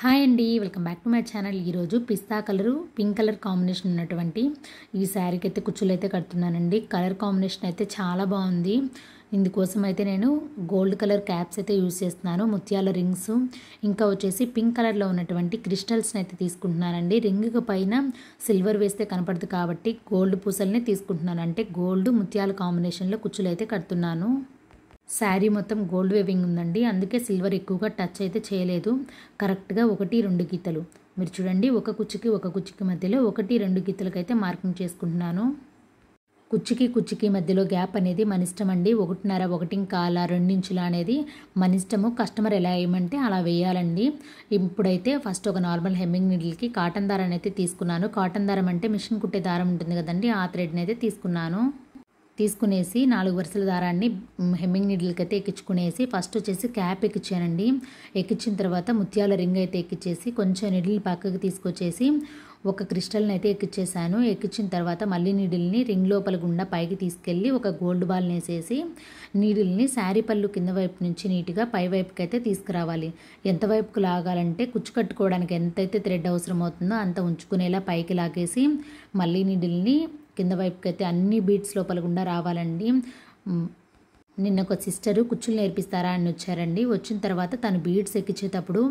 Hi అండి, welcome back to my channel. ఈరోజు పిస్తా colour pink colour combination ఉన్నటువంటి ఈ శారీకి అయితే కుచ్చులు అయితే కడుతున్నానండి. కలర్ కాంబినేషన్ అయితే చాలా బాగుంది. ఇందుకోసం అయితే నేను గోల్డ్ కలర్ క్యాప్స్ అయితే యూజ్ చేస్తున్నాను, ముత్యాల రింగ్స్, ఇంకా వచ్చేసి పింక్ కలర్లో ఉన్నటువంటి క్రిస్టల్స్ని అయితే తీసుకుంటున్నానండి. రింగ్ పైన సిల్వర్ వేస్తే కనపడదు కాబట్టి గోల్డ్ పూసల్ని తీసుకుంటున్నాను. అంటే గోల్డ్ ముత్యాల కాంబినేషన్లో కుచ్చులు అయితే కడుతున్నాను. శారీ మొత్తం గోల్డ్ వేవింగ్ ఉందండి, అందుకే సిల్వర్ ఎక్కువగా టచ్ అయితే చేయలేదు. కరెక్ట్గా 1-2 గీతలు మీరు చూడండి, ఒక కుచ్చుకి మధ్యలో 1-2 గీతలకైతే మార్కింగ్ చేసుకుంటున్నాను. కుచ్చుకి మధ్యలో గ్యాప్ అనేది మన ఇష్టం అండి. 1.5, 1.25, 2 ఇంచుల అనేది మన ఇష్టము. కస్టమర్ ఎలా వేయమంటే అలా వేయాలండి. ఇప్పుడైతే ఫస్ట్ ఒక నార్మల్ హెమ్మింగ్ నీడిల్కి కాటన్ దారాన్ని అయితే తీసుకున్నాను. కాటన్ దారం అంటే మిషన్ కుట్టే దారం ఉంటుంది కదండి, ఆ థ్రెడ్ని అయితే తీసుకున్నాను. తీసుకునేసి 4 వరుసల దారాన్ని హెమ్మింగ్ నీడిల్కి అయితే ఎక్కించుకునేసి ఫస్ట్ వచ్చేసి క్యాప్ ఎక్కించానండి. ఎక్కించిన తర్వాత ముత్యాల రింగ్ అయితే ఎక్కించేసి కొంచెం నీడిల్ పక్కకి తీసుకొచ్చేసి ఒక క్రిస్టల్ని అయితే ఎక్కించేసాను. ఎక్కించిన తర్వాత మళ్ళీ నీడిల్ని రింగ్ లోపల గుండా పైకి తీసుకెళ్ళి ఒక గోల్డ్ బాల్ని వేసేసి నీడిల్ని శారీ పళ్ళు కింద వైపు నుంచి నీట్గా పై వైపుకి అయితే తీసుకురావాలి. ఎంత వైపుకు లాగాలంటే కుచ్చు కట్టుకోవడానికి ఎంతైతే థ్రెడ్ అవసరం అవుతుందో అంత ఉంచుకునేలా పైకి లాగేసి మళ్ళీ నీడిల్ని కింద వైపుకి అయితే అన్ని బీట్స్ లోపల గుండా రావాలండి. నిన్న ఒక సిస్టరు కుచ్చులు నేర్పిస్తారా అని వచ్చారండి. వచ్చిన తర్వాత తను బీడ్స్ ఎక్కించేటప్పుడు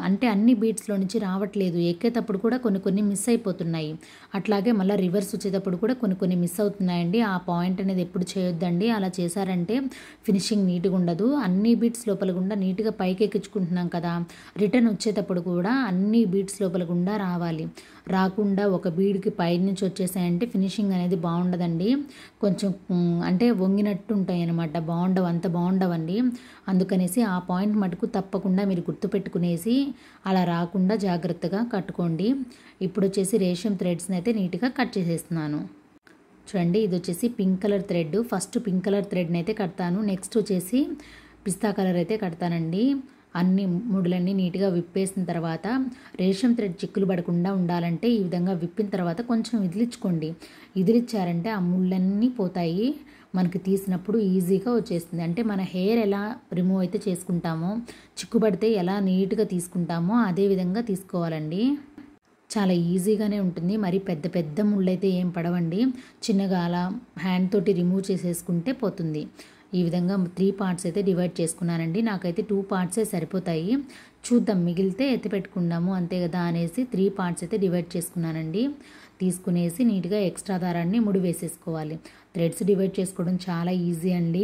అంటే అన్ని బీడ్స్లో నుంచి రావట్లేదు, ఎక్కేటప్పుడు కూడా కొన్ని మిస్ అయిపోతున్నాయి. అట్లాగే మళ్ళీ రివర్స్ వచ్చేటప్పుడు కూడా కొన్ని మిస్ అవుతున్నాయండి. ఆ పాయింట్ అనేది ఎప్పుడు చేయొద్దండి. అలా చేశారంటే ఫినిషింగ్ నీట్గా ఉండదు. అన్ని బీడ్స్ లోపల గుండా నీట్గా పైకి ఎక్కించుకుంటున్నాం కదా, రిటర్న్ వచ్చేటప్పుడు కూడా అన్ని బీడ్స్ లోపల గుండా రావాలి. రాకుండా ఒక బీడ్కి పై నుంచి వచ్చేసాయంటే ఫినిషింగ్ అనేది బాగుండదండి. కొంచెం అంటే వంగినట్టు ఉంటాయి అన్నమాట, అంత బాగుండవండి. అందుకనేసి ఆ పాయింట్ మటుకు తప్పకుండా మీరు గుర్తుపెట్టుకునేసి అలా రాకుండా జాగ్రత్తగా కట్టుకోండి. ఇప్పుడు వచ్చేసి రేషం థ్రెడ్స్ని అయితే నీట్గా కట్ చేసేస్తున్నాను. చూడండి, ఇది వచ్చేసి pink colour thread. First pink colour థ్రెడ్ని అయితే కడతాను. నెక్స్ట్ వచ్చేసి పిస్తా కలర్ అయితే కడతానండి. అన్ని ముడులన్నీ నీట్గా విప్పేసిన తర్వాత రేషం థ్రెడ్ చిక్కులు పడకుండా ఉండాలంటే ఈ విధంగా విప్పిన తర్వాత కొంచెం ఇదిలించుకోండి. ఇదిలిచ్చారంటే ఆ ముళ్ళన్నీ పోతాయి, మనకి తీసినప్పుడు ఈజీగా వచ్చేస్తుంది. అంటే మన హెయిర్ ఎలా రిమూవ్ అయితే చేసుకుంటామో, చిక్కుపడితే ఎలా నీట్గా తీసుకుంటామో అదే విధంగా తీసుకోవాలండి. చాలా ఈజీగానే ఉంటుంది. మరి పెద్ద ముళ్ళు అయితే ఏం పడవండి. చిన్నగా అలా హ్యాండ్ తోటి రిమూవ్ చేసేసుకుంటే పోతుంది. ఈ విధంగా 3 పార్ట్స్ అయితే డివైడ్ చేసుకున్నానండి. నాకైతే 2 పార్ట్సే సరిపోతాయి. చూద్దాం, మిగిలితే ఎత్తి పెట్టుకుందాము అంతే కదా అనేసి 3 పార్ట్స్ అయితే డివైడ్ చేసుకున్నానండి. తీసుకునేసి నీట్గా ఎక్స్ట్రా దారాన్ని ముడి వేసేసుకోవాలి. థ్రెడ్స్ డివైడ్ చేసుకోవడం చాలా ఈజీ అండి.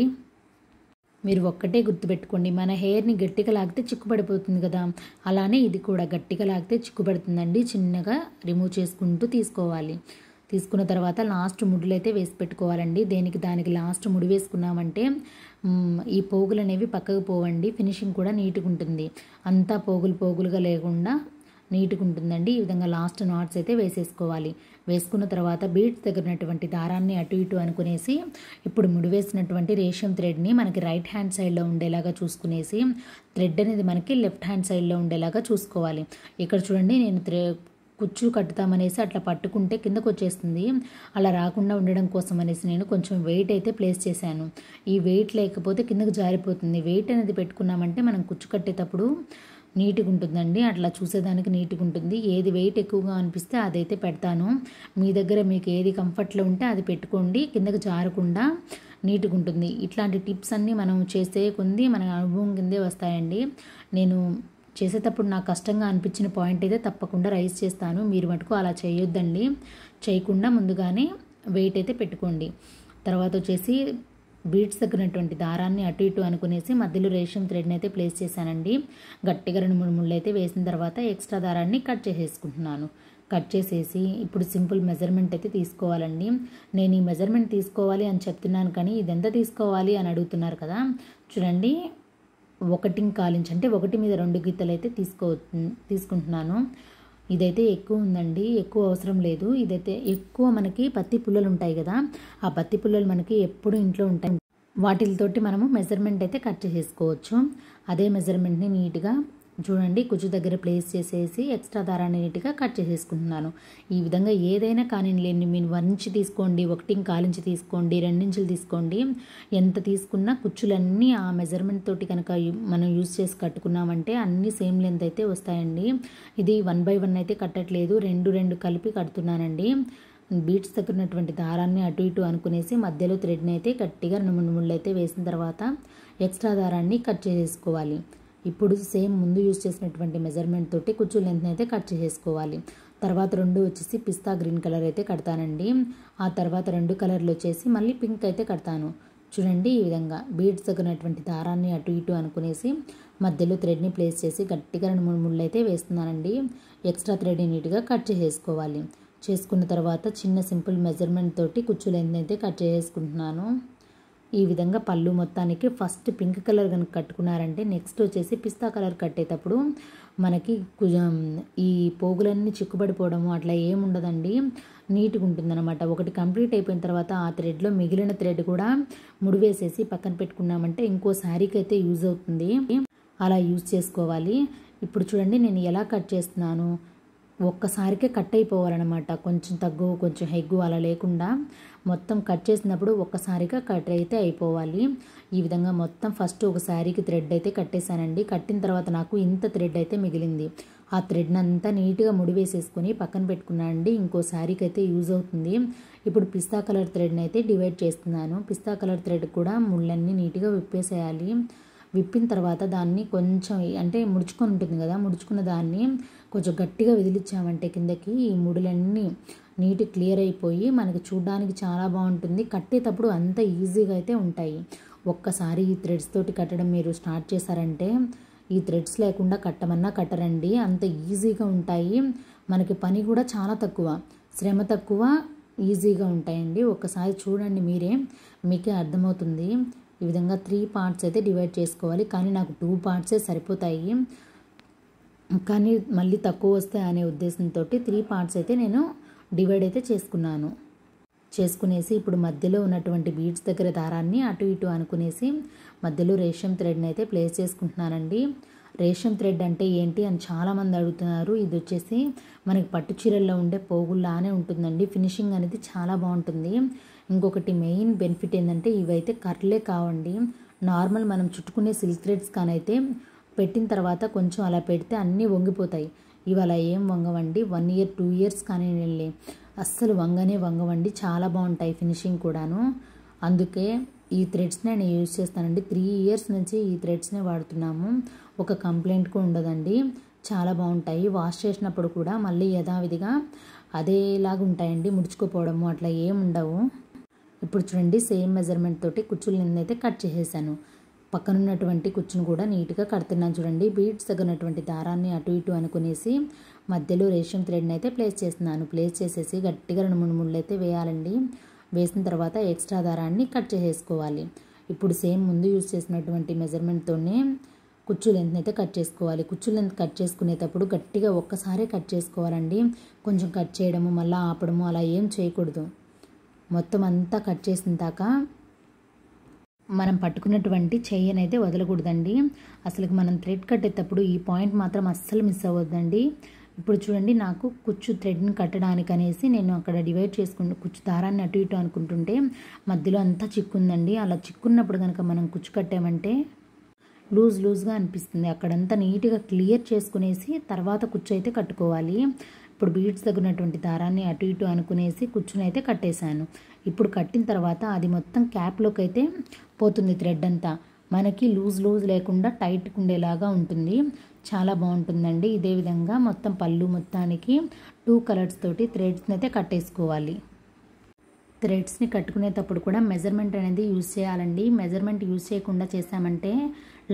మీరు ఒక్కటే గుర్తుపెట్టుకోండి, మన హెయిర్ని గట్టిగా లాగితే చిక్కుపడిపోతుంది కదా, అలానే ఇది కూడా గట్టిగా లాగితే చిక్కుపడుతుందండి. చిన్నగా రిమూవ్ చేసుకుంటూ తీసుకోవాలి. తీసుకున్న తర్వాత లాస్ట్ ముడులు అయితే వేసి పెట్టుకోవాలండి. దానికి లాస్ట్ ముడి వేసుకున్నామంటే ఈ పోగులు అనేవి పక్కకు పోవండి. ఫినిషింగ్ కూడా నీట్గా ఉంటుంది. అంతా పోగులుగా లేకుండా నీట్గా ఉంటుందండి. ఈ విధంగా లాస్ట్ నాట్స్ అయితే వేసేసుకోవాలి. వేసుకున్న తర్వాత బీడ్స్ దగ్గరనటువంటి దారాన్ని అటు ఇటు అనుకునేసి ఇప్పుడు ముడి వేసినటువంటి రేషం థ్రెడ్ని మనకి రైట్ హ్యాండ్ సైడ్లో ఉండేలాగా చూసుకునేసి థ్రెడ్ అనేది మనకి లెఫ్ట్ హ్యాండ్ సైడ్లో ఉండేలాగా చూసుకోవాలి. ఇక్కడ చూడండి, నేను కుచ్చు కట్టుతామనేసి అట్లా పట్టుకుంటే కిందకు వచ్చేస్తుంది. అలా రాకుండా ఉండడం కోసం అనేసి నేను కొంచెం వెయిట్ అయితే ప్లేస్ చేశాను. ఈ వెయిట్ లేకపోతే కిందకు జారిపోతుంది. వెయిట్ అనేది పెట్టుకున్నామంటే మనం కుచ్చు కట్టేటప్పుడు నీట్గా ఉంటుందండి. అట్లా చూసేదానికి నీట్గా ఉంటుంది. ఏది వెయిట్ ఎక్కువగా అనిపిస్తే అదైతే పెడతాను. మీ దగ్గర మీకు ఏది కంఫర్ట్లో ఉంటే అది పెట్టుకోండి, కిందకు జారకుండా నీట్గా ఉంటుంది. ఇట్లాంటి టిప్స్ అన్నీ మనం చేసే కొంది మన అనుభవం కిందే వస్తాయండి. నేను చేసేటప్పుడు నాకు కష్టంగా అనిపించిన పాయింట్ అయితే తప్పకుండా రైజ్ చేస్తాను. మీరు మటుకు అలా చేయొద్దండి. చేయకుండా ముందుగానే వెయిట్ అయితే పెట్టుకోండి. తర్వాత వచ్చేసి బీడ్స్ దగ్గరటువంటి దారాన్ని అటు ఇటు అనుకునేసి మధ్యలో రేషం థ్రెడ్ని అయితే ప్లేస్ చేశానండి. గట్టిగా 2-3 ముళ్ళు అయితే వేసిన తర్వాత ఎక్స్ట్రా దారాన్ని కట్ చేసేసుకుంటున్నాను. కట్ చేసేసి ఇప్పుడు సింపుల్ మెజర్మెంట్ అయితే తీసుకోవాలండి. నేను ఈ మెజర్మెంట్ తీసుకోవాలి అని చెప్తున్నాను కానీ ఇదెంత తీసుకోవాలి అని అడుగుతున్నారు కదా. చూడండి, 1.25 ఇంచ్ అంటే 1 మీద 2 గీతలు అయితే తీసుకుంటున్నాను. ఇదైతే ఎక్కువ ఉందండి, ఎక్కువ అవసరం లేదు. ఇదైతే ఎక్కువ మనకి పత్తి పుల్లలు ఉంటాయి కదా, ఆ పత్తి పుల్లలు మనకి ఎప్పుడు ఇంట్లో ఉంటాయి. వాటితోటి మనము మెజర్మెంట్ అయితే కట్ చేసేసుకోవచ్చు. అదే మెజర్మెంట్ని నీట్గా చూడండి కుచ్చు దగ్గర ప్లేస్ చేసేసి ఎక్స్ట్రా దారాన్ని నీట్గా కట్ చేసేసుకుంటున్నాను. ఈ విధంగా ఏదైనా కానివ్వండి, మీరు 1 ఇంచ్ తీసుకోండి, 1.25 ఇంచ్ తీసుకోండి, 2 ఇంచులు తీసుకోండి, ఎంత తీసుకున్నా కుచ్చులన్నీ ఆ మెజర్మెంట్ తోటి కనుక మనం యూజ్ చేసి కట్టుకున్నామంటే అన్నీ సేమ్ లెంత్ అయితే వస్తాయండి. ఇది 1 by 1 అయితే కట్టట్లేదు, 2 కలిపి కడుతున్నానండి. బీడ్స్ దగ్గర ఉన్నటువంటి దారాన్ని అటు ఇటు అనుకునేసి మధ్యలో థ్రెడ్ని అయితే గట్టిగా 2-3 ముళ్ళు అయితే వేసిన తర్వాత ఎక్స్ట్రా దారాన్ని కట్ చేసేసుకోవాలి. ఇప్పుడు సేమ్ ముందు యూజ్ చేసినటువంటి మెజర్మెంట్ తోటి కుచ్చు లెంత్ని అయితే కట్ చేసేసుకోవాలి. తర్వాత 2 వచ్చేసి పిస్తా గ్రీన్ కలర్ అయితే కడతానండి. ఆ తర్వాత 2 కలర్లు వచ్చేసి మళ్ళీ పింక్ అయితే కడతాను. చూడండి ఈ విధంగా బీడ్స్ దగ్గర ఉన్నటువంటి దారాన్ని అటు ఇటు అనుకునేసి మధ్యలో థ్రెడ్ని ప్లేస్ చేసి గట్టిగా 2-3 ముళ్ళు అయితే వేస్తున్నానండి. ఎక్స్ట్రా థ్రెడ్ని నీట్గా కట్ చేసేసుకోవాలి. చేసుకున్న తర్వాత చిన్న సింపుల్ మెజర్మెంట్ తోటి కుచ్చు లెంత్ని అయితే కట్ చేసుకుంటున్నాను. ఈ విధంగా పళ్ళు మొత్తానికి ఫస్ట్ పింక్ కలర్ కనుక కట్టుకున్నారంటే నెక్స్ట్ వచ్చేసి పిస్తా కలర్ కట్టేటప్పుడు మనకి ఈ పోగులన్నీ చిక్కుబడిపోవడము అట్లా ఏముండదండి, నీట్గా ఉంటుందన్నమాట. ఒకటి కంప్లీట్ అయిపోయిన తర్వాత ఆ థ్రెడ్లో మిగిలిన థ్రెడ్ కూడా ముడివేసేసి పక్కన పెట్టుకున్నామంటే ఇంకో శారీకి అయితే యూజ్ అవుతుంది. అలా యూజ్ చేసుకోవాలి. ఇప్పుడు చూడండి నేను ఎలా కట్ చేస్తున్నాను, ఒక్కసారికే కట్ అయిపోవాలన్నమాట. కొంచెం తగ్గు కొంచెం హెగ్గు అలా లేకుండా మొత్తం కట్ చేసినప్పుడు ఒక్కసారిగా కట్ అయితే అయిపోవాలి. ఈ విధంగా మొత్తం ఫస్ట్ ఒక శారీకి థ్రెడ్ అయితే కట్టేశానండి. కట్టిన తర్వాత నాకు ఇంత థ్రెడ్ అయితే మిగిలింది. ఆ థ్రెడ్ని అంతా నీట్గా ముడివేసేసుకొని పక్కన పెట్టుకున్నానండి. ఇంకో శారీకి అయితే యూజ్ అవుతుంది. ఇప్పుడు పిస్తా కలర్ థ్రెడ్ని అయితే డివైడ్ చేస్తున్నాను. పిస్తా కలర్ థ్రెడ్ కూడా ముళ్ళన్నీ నీట్గా విప్పేసేయాలి. విప్పిన తర్వాత దాన్ని కొంచెం అంటే ముడుచుకొని ఉంటుంది కదా, ముడుచుకున్న దాన్ని కొంచెం గట్టిగా విదిలిచ్చామంటే కిందకి ఈ ముడులన్నీ నీట్ క్లియర్ అయిపోయి మనకి చూడడానికి చాలా బాగుంటుంది. కట్టేటప్పుడు అంత ఈజీగా అయితే ఉంటాయి. ఒక్కసారి ఈ థ్రెడ్స్ తోటి కట్టడం మీరు స్టార్ట్ చేశారంటే ఈ థ్రెడ్స్ లేకుండా కట్టమన్నా కట్టరండి, అంత ఈజీగా ఉంటాయి. మనకి పని కూడా చాలా తక్కువ, శ్రమ తక్కువ, ఈజీగా ఉంటాయండి. ఒక్కసారి చూడండి మీకే అర్థమవుతుంది. ఈ విధంగా 3 పార్ట్స్ అయితే డివైడ్ చేసుకోవాలి. కానీ నాకు 2 పార్ట్సే సరిపోతాయి, కానీ మళ్ళీ తక్కువ వస్తాయి అనే ఉద్దేశంతో 3 పార్ట్స్ అయితే నేను డివైడ్ అయితే చేసుకునేసి ఇప్పుడు మధ్యలో ఉన్నటువంటి బీడ్స్ దగ్గర దారాన్ని అటు ఇటు అనుకునేసి మధ్యలో రేషం థ్రెడ్ని అయితే ప్లేస్ చేసుకుంటున్నానండి. రేషం థ్రెడ్ అంటే ఏంటి అని చాలామంది అడుగుతున్నారు. ఇది వచ్చేసి మనకి పట్టు చీరల్లో ఉండే పోగుల్లానే ఉంటుందండి. ఫినిషింగ్ అనేది చాలా బాగుంటుంది. ఇంకొకటి మెయిన్ బెనిఫిట్ ఏంటంటే ఇవైతే కర్లే కావండి, నార్మల్ మనం చుట్టుకునే సిల్క్ థ్రెడ్స్ కానైతే పెట్టిన తర్వాత కొంచెం అలా పెడితే అన్నీ వంగిపోతాయి. ఇవి అలా ఏం వంగవండి. 1 year 2 years కానీ అస్సలు వంగవండి. చాలా బాగుంటాయి ఫినిషింగ్ కూడాను. అందుకే ఈ థ్రెడ్స్నే నేను యూజ్ చేస్తానండి. 3 years నుంచి ఈ థ్రెడ్స్నే వాడుతున్నాము. ఒక కంప్లైంట్ కూడా ఉండదండి, చాలా బాగుంటాయి. వాష్ చేసినప్పుడు కూడా మళ్ళీ యథావిధిగా అదేలాగా ఉంటాయండి, ముడుచుకుపోవడము అట్లా ఏం ఉండవు. ఇప్పుడు చూడండి సేమ్ మెజర్మెంట్ తోటి కుచ్చులు నేనైతే కట్ చేసేసాను. పక్కనున్నటువంటి కుచ్చును కూడా నీట్గా కడుతున్నాను. చూడండి బీడ్స్ దగ్గర ఉన్నటువంటి దారాన్ని అటు ఇటు అనుకునేసి మధ్యలో రేషం థ్రెడ్ని అయితే ప్లేస్ చేస్తున్నాను. ప్లేస్ చేసేసి గట్టిగా 2-3 ముళ్ళు అయితే వేయాలండి. వేసిన తర్వాత ఎక్స్ట్రా దారాన్ని కట్ చేసేసుకోవాలి. ఇప్పుడు సేమ్ ముందు యూజ్ చేసినటువంటి మెజర్మెంట్తోనే కుచ్చు లెంత్ని అయితే కట్ చేసుకోవాలి. కుచ్చు లెంత్ కట్ చేసుకునేటప్పుడు గట్టిగా ఒక్కసారే కట్ చేసుకోవాలండి. కొంచెం కట్ చేయడము మళ్ళీ ఆపడము అలా ఏం చేయకూడదు. మొత్తం అంతా కట్ చేసిన దాకా మనం పట్టుకున్నటువంటి చెయ్యని అయితే వదలకూడదండి. అసలు మనం థ్రెడ్ కట్టేటప్పుడు ఈ పాయింట్ మాత్రం అస్సలు మిస్ అవ్వద్దండి. ఇప్పుడు చూడండి నాకు కుచ్చు థ్రెడ్ని కట్టడానికి అనేసి నేను అక్కడ డివైడ్ చేసుకుంటూ కుచ్చు దారాన్ని అటు ఇటు అనుకుంటుంటే మధ్యలో అంతా చిక్కుందండి. అలా చిక్కున్నప్పుడు కనుక మనం కుచ్చు కట్టామంటే లూజ్గా అనిపిస్తుంది. అక్కడంతా నీట్గా క్లియర్ చేసుకునేసి తర్వాత కుచ్చు అయితే కట్టుకోవాలి. ఇప్పుడు బీడ్స్ తగినటువంటి దారాన్ని అటు ఇటు అనుకునేసి కుచ్చునైతే కట్టేశాను. ఇప్పుడు కట్టిన తర్వాత అది మొత్తం క్యాప్లోకి అయితే పోతుంది. థ్రెడ్ అంతా మనకి లూజ్ లేకుండా టైట్గా ఉండేలాగా ఉంటుంది. చాలా బాగుంటుందండి. ఇదే విధంగా మొత్తం పళ్ళు మొత్తానికి 2 కలర్స్ తోటి థ్రెడ్స్ని అయితే కట్టేసుకోవాలి. థ్రెడ్స్ని కట్టుకునేటప్పుడు కూడా మెజర్మెంట్ అనేది యూజ్ చేయాలండి. మెజర్మెంట్ యూజ్ చేయకుండా చేసామంటే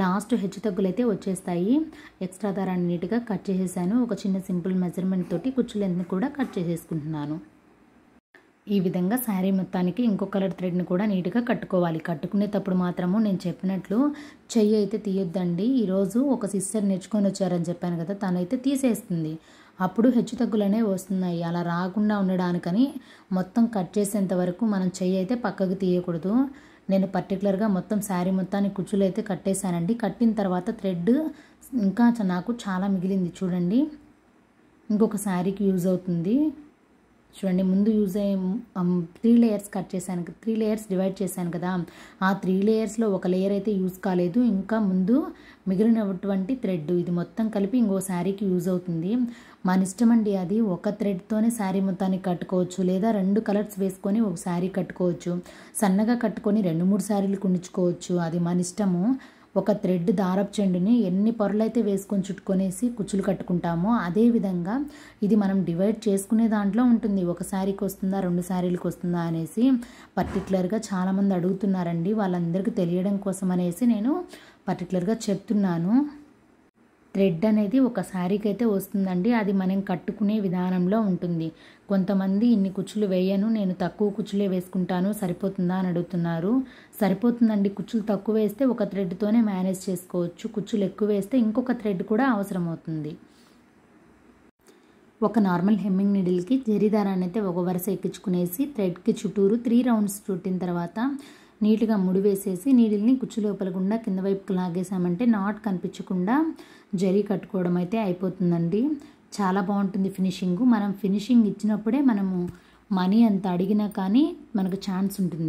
లాస్ట్ హెచ్చుతగ్గులు అయితే వచ్చేస్తాయి. ఎక్స్ట్రా దారాన్ని నీట్గా కట్ చేసేసాను. ఒక చిన్న సింపుల్ మెజర్మెంట్ తోటి కుచ్చు లెంత్ని కూడా కట్ చేసేసుకుంటున్నాను. ఈ విధంగా శారీ మొత్తానికి ఇంకో కలర్ థ్రెడ్ని కూడా నీట్గా కట్టుకోవాలి. కట్టుకునేటప్పుడు మాత్రము నేను చెప్పినట్లు చెయ్యి అయితే తీయొద్దండి. ఈరోజు ఒక సిస్టర్ నేర్చుకొని వచ్చారని చెప్పాను కదా, తనైతే తీసేస్తుంది. అప్పుడు హెచ్చుతగ్గులనే వస్తున్నాయి. అలా రాకుండా ఉండడానికని మొత్తం కట్ చేసేంత వరకు మనం చెయ్యి అయితే పక్కకు తీయకూడదు. నేను పర్టికులర్గా మొత్తం శారీ మొత్తానికి కుచ్చులు అయితే కట్టేశానండి. కట్టిన తర్వాత థ్రెడ్ ఇంకా నాకు చాలా మిగిలింది చూడండి. ఇంకొక శారీకి యూజ్ అవుతుంది చూడండి. ముందు యూజ్ అయ్యే 3 లేయర్స్ కట్ చేశాను, 3 లేయర్స్ డివైడ్ చేశాను కదా, ఆ 3 లేయర్స్లో ఒక లేయర్ అయితే యూజ్ కాలేదు. ఇంకా ముందు మిగిలినటువంటి థ్రెడ్ ఇది మొత్తం కలిపి ఇంకో శారీకి యూజ్ అవుతుంది. మన ఇష్టం అండి, అది ఒక థ్రెడ్తోనే శారీ మొత్తాన్ని కట్టుకోవచ్చు, లేదా 2 కలర్స్ వేసుకొని ఒక శారీ కట్టుకోవచ్చు, సన్నగా కట్టుకొని 2-3 శారీలు కుట్టించుకోవచ్చు, అది మన ఇష్టము. ఒక థ్రెడ్ దారపు చెండుని ఎన్ని పొరలైతే వేసుకొని చుట్టుకొనేసి కుచ్చులు కట్టుకుంటామో అదేవిధంగా ఇది మనం డివైడ్ చేసుకునే దాంట్లో ఉంటుంది. ఒక శారీకి వస్తుందా 2 శారీలకు వస్తుందా అనేసి పర్టికులర్గా చాలామంది అడుగుతున్నారండి. వాళ్ళందరికీ తెలియడం కోసం అనేసి నేను పర్టికులర్గా చెప్తున్నాను. థ్రెడ్ అనేది ఒక శారీకి అయితే వస్తుందండి, అది మనం కట్టుకునే విధానంలో ఉంటుంది. కొంతమంది ఇన్ని కుచ్చులు వేయను, నేను తక్కువ కుచ్చులే వేసుకుంటాను, సరిపోతుందా అని అడుగుతున్నారు. సరిపోతుందండి, కుచ్చులు తక్కువ వేస్తే ఒక థ్రెడ్తోనే మేనేజ్ చేసుకోవచ్చు, కుచ్చులు ఎక్కువ వేస్తే ఇంకొక థ్రెడ్ కూడా అవసరం అవుతుంది. ఒక నార్మల్ హెమ్మింగ్ నీడిల్కి జరీ దారాన్ని అయితే ఒక వరుస ఎక్కించుకునేసి థ్రెడ్కి చుట్టూరు 3 రౌండ్స్ చుట్టిన తర్వాత నీట్గా ముడి వేసేసి నీడిల్ని కుచ్చు లోపల గుండా కింద వైపుకి లాగేసామంటే నాట్ కనిపించకుండా జరీ కట్టుకోవడం అయితే అయిపోతుందండి. చాలా బాగుంటుంది ఫినిషింగ్. మనం ఫినిషింగ్ ఇచ్చినప్పుడే మనము మనీ అంత అడిగినా కానీ మనకు ఛాన్స్ ఉంటుంది.